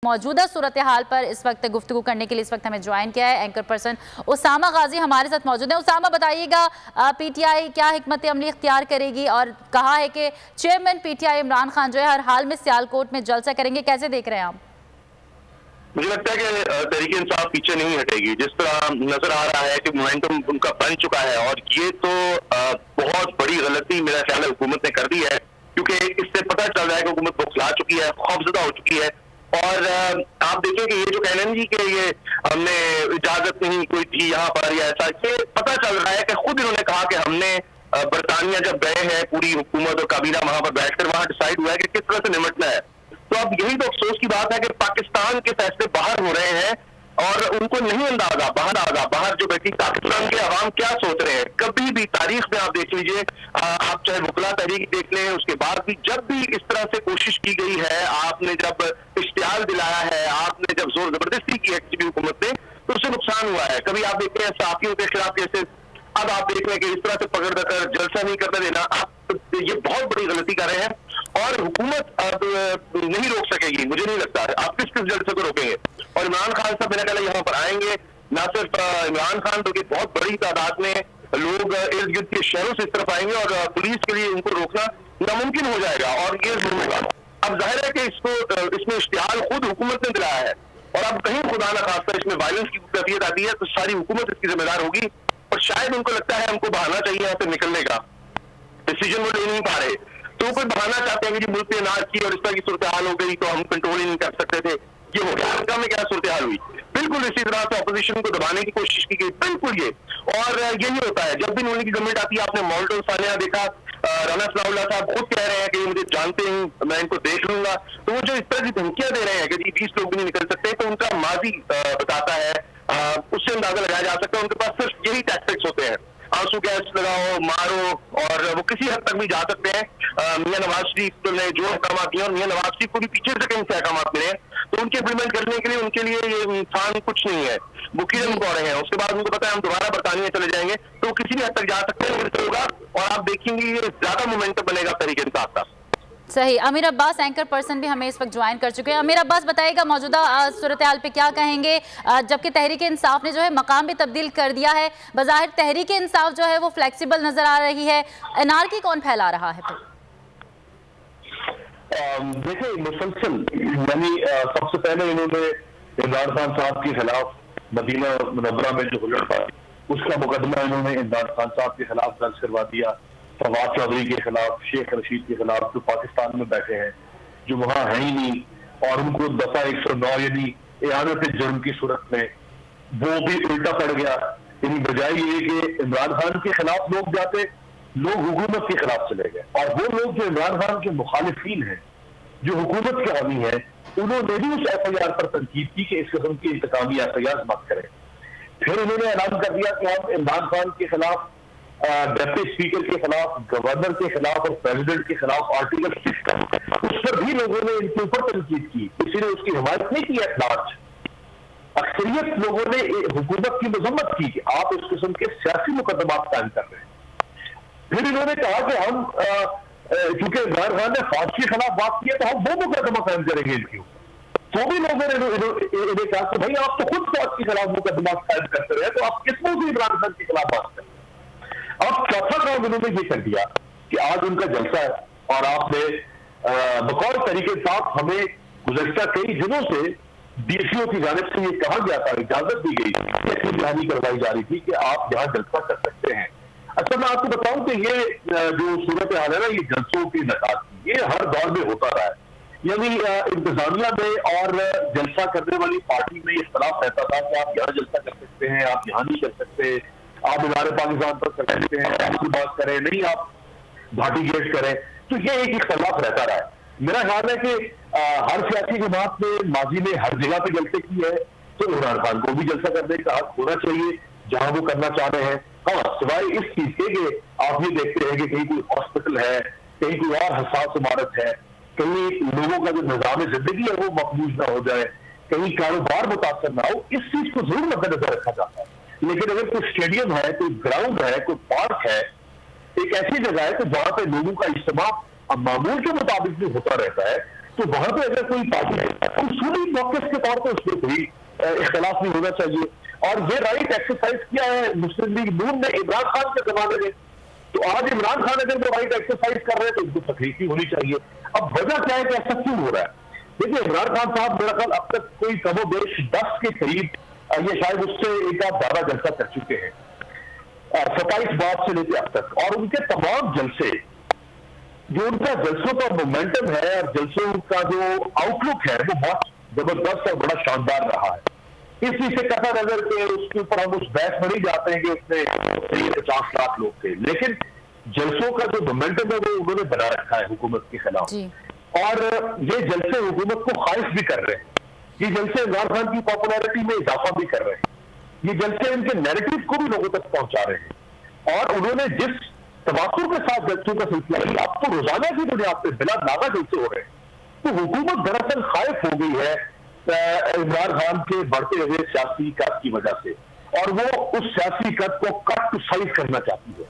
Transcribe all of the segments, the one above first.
मौजूदा सूरत हाल पर इस वक्त गुफ्तगू करने के लिए इस वक्त हमें ज्वाइन किया है एंकर पर्सन उसामा गाजी हमारे साथ मौजूद है। उसामा, बताइएगा पीटीआई क्या हिकमत अमली इख्तियार करेगी और कहा है कि चेयरमैन पीटीआई इमरान खान जो है हर हाल में सियालकोट में जलसा करेंगे, कैसे देख रहे हैं आप? मुझे लगता है कि तहरीक इंसाफ पीछे नहीं हटेगी। जिस तरह नजर आ रहा है कि मोमेंटम उनका बन चुका है और ये तो बहुत बड़ी गलती मेरा ख्याल है हुकूमत ने कर दी है, क्योंकि इससे पता चल रहा है कि हुकूमत बौखला चुकी है, खौफजदा हो चुकी है। और आप देखिए कि ये जो कहना नहीं कि ये हमने इजाजत नहीं कोई थी यहाँ पर या ऐसा, ये पता चल रहा है कि खुद इन्होंने कहा कि हमने बरतानिया जब गए हैं पूरी हुकूमत और काबीना वहां पर बैठकर वहां डिसाइड हुआ है कि किस तरह से निपटना है। तो अब यही तो अफसोस की बात है कि पाकिस्तान के फैसले बाहर हो रहे हैं और उनको नहीं अंदाजा बाहर जो बैठी पाकिस्तान के अवाम क्या सोच रहे हैं। कभी भी तारीख में आप देख लीजिए, आप चाहे वकला तहरीक देख लें, उसके बाद भी जब भी इस तरह से कोशिश की गई है, आपने जब इश्तिहार दिलाया है, आपने जब जोर जबरदस्ती की है किसी भी हुकूमत ने, तो उससे नुकसान हुआ है। कभी आप देखते हैं सहाफियों के खिलाफ केसेस, अब आप देख लें कि इस तरह से पकड़ कर जलसा नहीं करने देना, आप ये बहुत बड़ी गलती कर रहे हैं और हुकूमत अब नहीं रोक सकेगी। मुझे नहीं लगता है आप किस जलसे को रोकेंगे। और इमरान खान साहब मेरा ख्याल यहाँ पर आएंगे, ना सिर्फ इमरान खान बल्कि बहुत बड़ी तादाद में लोग इर्द गिर्द के शहरों से इस तरफ आएंगे और पुलिस के लिए उनको रोकना नामुमकिन हो जाएगा और ये जरूर होगा। अब जाहिर है कि इसमें इश्तिहार खुद हुकूमत ने दिलाया है और अब कहीं खुदा न खास्ता इसमें वायलेंस की कैफियत आती है तो सारी हुकूमत इसकी जिम्मेदार होगी और शायद उनको लगता है हमको बहाना चाहिए यहाँ से निकलने का, डिसीजन वो ले नहीं पा रहे, तो वो कोई बहाना चाहते हैं कि मुल्क में अनाज की और इस तरह की सूरत हाल हो गई तो हम कंट्रोल ही नहीं कर सकते थे। ये हो गया, अमेरिका में क्या सूरत हाल हुई, बिल्कुल इसी तरह से अपोजिशन को दबाने की कोशिश की गई, बिल्कुल ये। और यही होता है जब भी उन्होंने की गवर्नमेंट आती है। आपने मॉल्टो सानिया देखा, राना सनाउल्लाह साहब खुद कह रहे हैं कि मुझे जानते हैं, मैं इनको देख लूंगा। तो वो जो इस तरह की धमकियां दे रहे हैं कि जी 20 लोग भी नहीं निकल सकते, तो उनका माजी बताता है, उससे अंदाजा लगाया जा सकता है उनके पास सिर्फ यही टैक्टिक्स होते हैं, आंसू गैस लगाओ, मारो, और वो किसी हद तक भी जा सकते हैं। मियां नवाज शरीफ ने जो अहकाम दिए और मियां नवाज शरीफ को भी पीछे से कहीं से अहकाम मिले हैं, तो उनके इम्प्लीमेंट करने के लिए उनके लिए ये इंसान कुछ नहीं है, बुकीरे मुको रहे हैं। उसके बाद उनको पता है हम दोबारा बरतानिया चले जाएंगे, तो किसी भी हद तक जा सकते हैं होगा और आप देखेंगे ये ज्यादा मोमेंटम बनेगा तरीके इंसाफ का। सही। अमीर अब्बास एंकर पर्सन भी हमें इस वक्त ज्वाइन कर चुके हैं। अमीर अब्बास, बताइएगा मौजूदा सूरत हाल पे क्या कहेंगे, जबकि तहरीक इंसाफ ने जो है मकाम भी तब्दील कर दिया है, बज़ाहिर तहरीक इंसाफ जो है वो फ्लेक्सिबल नजर आ रही है, एनार्की कौन फैला रहा है फिर? देखिए मुसलसल यानी सबसे पहले इन्होंने इमरान खान साहब के खिलाफ मदीना मुनव्वरा में जो हुलड़ था उसका मुकदमा इन्होंने इमरान खान साहब के खिलाफ दर्ज करवा दिया, फवाद चौधरी के खिलाफ, शेख रशीद के खिलाफ, जो पाकिस्तान में बैठे हैं, जो वहां है ही नहीं, और उनको दफा 109 यानी इआनत जुर्म की सूरत में वो भी उल्टा पड़ गया। यानी बजाय ये कि इमरान खान के खिलाफ लोग जाते, लोग हुकूमत के खिलाफ चले गए और वो लोग जो इमरान खान के मुखालिफिन हैं, जो हुकूमत के हामी है, उन्होंने भी उस FIR पर तनकीद की कि इस किस्म की इंतकामी FIR मत करें। फिर उन्होंने ऐलान कर दिया कि हम इमरान खान के खिलाफ, डिप्टी स्पीकर के खिलाफ, गवर्नर के खिलाफ और प्रेसिडेंट के खिलाफ आर्टिकल 6 का, उस पर भी लोगों ने इनके ऊपर तनकीद की, किसी ने उसकी हिमायत नहीं की। एटलार्ज अक्सरियत लोगों ने हुकूमत की मजम्मत की कि आप इस किस्म के सियासी मुकदमा कायम कर रहे हैं। फिर इन्होंने कहा कि हम चूंकि इमरान खान ने फौज के खिलाफ बात की है तो हम वो मुकदमा कायम करेंगे इनके ऊपर। तो भी लोगों ने इन्हें कहा कि भाई आप तो खुद फौज के खिलाफ मुकदमा कायम करते रहे, तो आप किस मुंह से इमरान खान के खिलाफ बात करें। अब चौथा काम उन्होंने ये कर दिया कि आज उनका जलसा है और आपने बकौल तरीके साथ हमें गुज़श्ता कई दिनों से DCO की जानिब से ये कहा गया था, इजाजत दी गई थी, निगरानी करवाई जा रही थी कि आप यहाँ जलसा कर सकते हैं। अच्छा, मैं आपको बताऊं कि ये जो सूरत हाल है ना, ये जलसों की नकात की, ये हर दौर में होता रहा है। यानी इंतजामिया में और जलसा करने वाली पार्टी में इख्तलाफ रहता था कि आप यहाँ जलसा कर सकते हैं, आप यहाँ नहीं कर सकते, आप इनारे पाकिस्तान पर कर सकते हैं, आपकी बात करें नहीं, आप भाटी गेट करें, तो ये एक इख्तलाफ रहता रहा है। मेरा ख्याल है कि हर सियासी जमात ने माजी में हर जगह पे जलसे की है, तो इमरान खान को भी जलसा करने का हक होना चाहिए जहां वो करना चाह रहे हैं। हाँ, सिवाय इस चीज के कि आप ये देखते हैं कि कहीं कोई हॉस्पिटल है, कहीं कोई और हसास इमारत है, कहीं लोगों का जो निजाम जिंदगी है वो मकबूज ना हो जाए, कहीं कारोबार मुतासर ना हो, इस चीज को जरूर मद्देनजर रखा जाता है। लेकिन अगर कोई स्टेडियम है, कोई ग्राउंड है, कोई पार्क है, एक ऐसी जगह है कि जहां पे लोगों का इज्तिमा मामूल के मुताबिक भी होता रहता है, तो वहां पे अगर कोई पार्टी है तो उसूली मौके के तौर पर उसमें कोई इख्तलाफ नहीं होना चाहिए। और ये राइट एक्सरसाइज किया है मुस्लिम लीग नून ने इमरान खान के जमाने में, तो आज इमरान खान अगर वो राइट एक्सरसाइज कर रहे हैं तो उनको तकलीफ होनी चाहिए। अब वजह क्या है कि ऐसा क्यों हो रहा है? देखिए, इमरान खान साहब मेरा ख्याल अब तक कोई कमोबेश 10 के करीब, ये शायद उससे एक आध ज्यादा जलसा कर चुके हैं 27 बात से लेकर अब तक, और उनके तमाम जलसे, जो उनका जलसों का मोमेंटम है और जलसों का जो आउटलुक है वो बहुत जबरदस्त और बड़ा शानदार रहा है। इसी से कथा नजर के उसके ऊपर हम उस बहस में नहीं जाते हैं कि उसमें 50 लाख लोग थे, लेकिन जलसों का जो मोमेंटम है वो उन्होंने बना रखा है हुकूमत के खिलाफ, और ये जलसे हुकूमत को खारिज भी कर रहे हैं। ये जलसे इमरान खान की पॉपुलैरिटी में इजाफा भी कर रहे हैं, ये जलसे इनके नैरेटिव को भी लोगों तक पहुंचा रहे हैं। और उन्होंने जिस तवासुर के साथ जलसों का सिलसिला है, अब तो रोजाना की बुनियाद पर बिना नागा जलसे हो रहे हैं, तो हुकूमत दरअसल खाइफ हो गई है इमरान खान के बढ़ते हुए सियासी कद की वजह से, और वो उस सियासी कद को कट टू साइज करना चाहती है।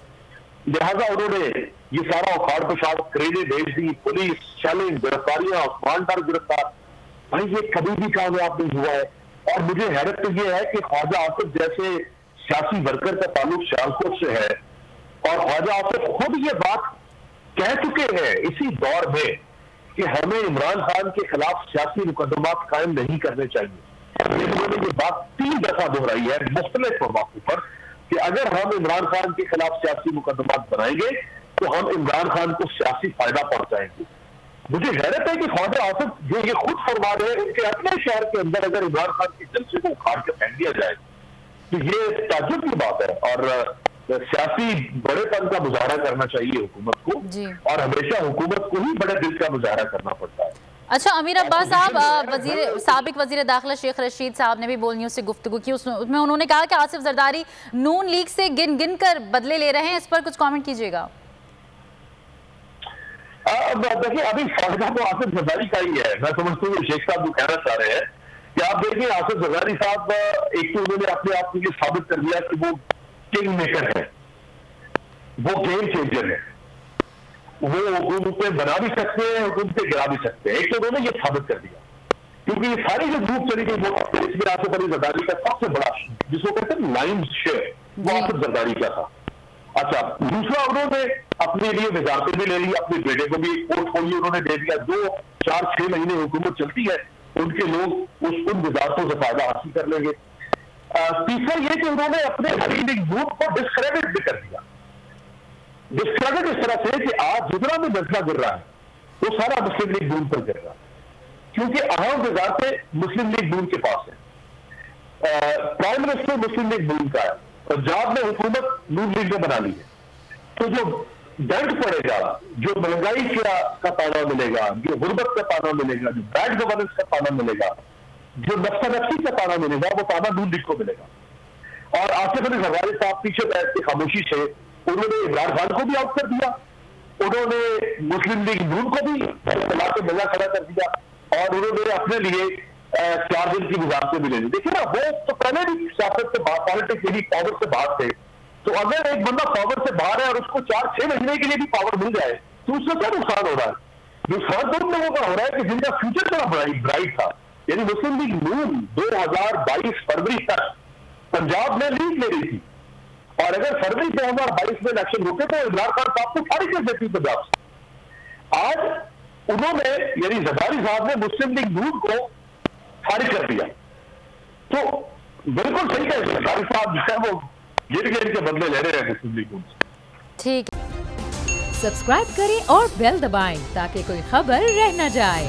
लिहाजा उन्होंने ये सारा उखाड़ पुशाड़ करेले भेज दी, पुलिस चैलेंज, गिरफ्तारियां, उस्मानदार गिरफ्तार, भाई ये कभी भी कामयाब नहीं हुआ है। और मुझे हैरत तो ये है कि ख्वाजा आसिफ जैसे सियासी वर्कर का ताल्लुक सियालकोट से है, और ख्वाजा आसिफ खुद ये बात कह चुके हैं इसी दौर में कि हमें इमरान खान के खिलाफ सियासी मुकदमात कायम नहीं करने चाहिए। उन्होंने ये बात 3 दफा दोहराई है मुख्तलिफ मौकों पर कि अगर हम इमरान खान के खिलाफ सियासी मुकदमात बनाएंगे तो हम इमरान खान को सियासी फायदा पहुंचाएंगे। मुझे हैरत है कि ख्वाजा आसिफ जो ये खुद फरमा रहे हैं, उनके अपने शहर के अंदर अगर इमरान खान के जलसे को उखाड़ के फेंक दिया जाए तो ये ताज्जुब की बात है। और सियासी बड़ेपन का मुजाहरा करना चाहिए हुकूमत को, और हमेशा हुकूमत को ही बड़े दिल का मुजाहरा करना पड़ता है। अच्छा, अमीर अब्बास साहब, साबिक वजीर दाखिला शेख रशीद साहब ने भी बोल न्यूज़ से गुफ्तगू की, उसमें उन्होंने कहा कि आसिफ जरदारी नून लीग से गिन गिन कर बदले ले रहे हैं, इस पर कुछ कमेंट कीजिएगा। देखिए, अभी फायदा तो आसिफ जरदारी का ही है। मैं समझता हूँ शेख साहब जो कहना चाह रहे हैं कि आप देखिए, आसिफ जरदारी साहब एक तो उन्होंने अपने आप को ये साबित कर दिया कि वो किंग मेकर है, वो गेम चेंजर है, वो हुकूमतें बना भी सकते हैं, हुकूमतें गिरा भी सकते हैं। एक तो उन्होंने ये साबित कर दिया, क्योंकि ये सारी जो ग्रुप चली गई वो इसमें आसिफ अली जरदारी का सबसे बड़ा, जिसको कहते हैं लाइन शेयर, वो आसिफ जरदारी का था। अच्छा, दूसरा उन्होंने अपने लिए वजारतें भी ले ली, अपने बेटे को भी पोर्टफोलियो उन्होंने दे दिया। 2, 4, 6 महीने हुकूमत चलती है, उनके लोग उन वजारतों से फायदा हासिल कर लेंगे। तीसरा ये कि उन्होंने अपने लीग ग्रुप को डिस्क्रेडिट भी कर दिया। डिस्क्रेडिट इस तरह से कि आज जितना भी दर्जा गिर रहा है वो सारा मुस्लिम लीग नून पर गिर रहा है, क्योंकि अहम वजारतें मुस्लिम लीग नून के पास है। प्राइम मिनिस्टर मुस्लिम लीग नून का है, पंजाब में हुकूमत नून लीग ने बना ली है, तो जो दंड पड़ेगा, जो महंगाई का ताना मिलेगा, जो गुर्बत का ताना मिलेगा, जो बैड गवर्नेंस का ताना मिलेगा, जो नफ्सा नफ्सी का ताना मिलेगा, वो ताना नून लीग को मिलेगा। और आसिफ अली जरदारी साहब पीछे बैठ के खामोशी से उन्होंने इमरान खान को भी आउट कर दिया, उन्होंने मुस्लिम लीग नून को भी चला के मजा खड़ा कर दिया, और उन्होंने अपने लिए 4 दिन की वजारतें भी ले ली। देखिए ना, वो तो पहले भी सियासत से बाहर, पॉलिटिक्स यही पावर से बाहर थे, तो अगर एक बंदा पावर से बाहर है और उसको 4-6 महीने के लिए भी पावर मिल जाए तो उससे क्या नुकसान हो रहा है? नुकसान तो उन लोगों का हो रहा है कि जिनका फ्यूचर बड़ा ब्राइट था। यानी मुस्लिम लीग नून 2022 फरवरी तक पंजाब में लीड ले रही थी, और अगर फरवरी 2022 में इलेक्शन होते तो इमरान खान साहब को फारिग कर देती पंजाब से। आज उन्होंने, यानी जरदारी साहब ने मुस्लिम लीग नून को फारिग कर दिया, तो बिल्कुल सही है, जरदारी साहब जो है वो गिर के बदले ले रहे हैं मुस्लिम लीग नून से। ठीक, सब्सक्राइब करें और बेल दबाएं ताकि कोई खबर रह न जाए।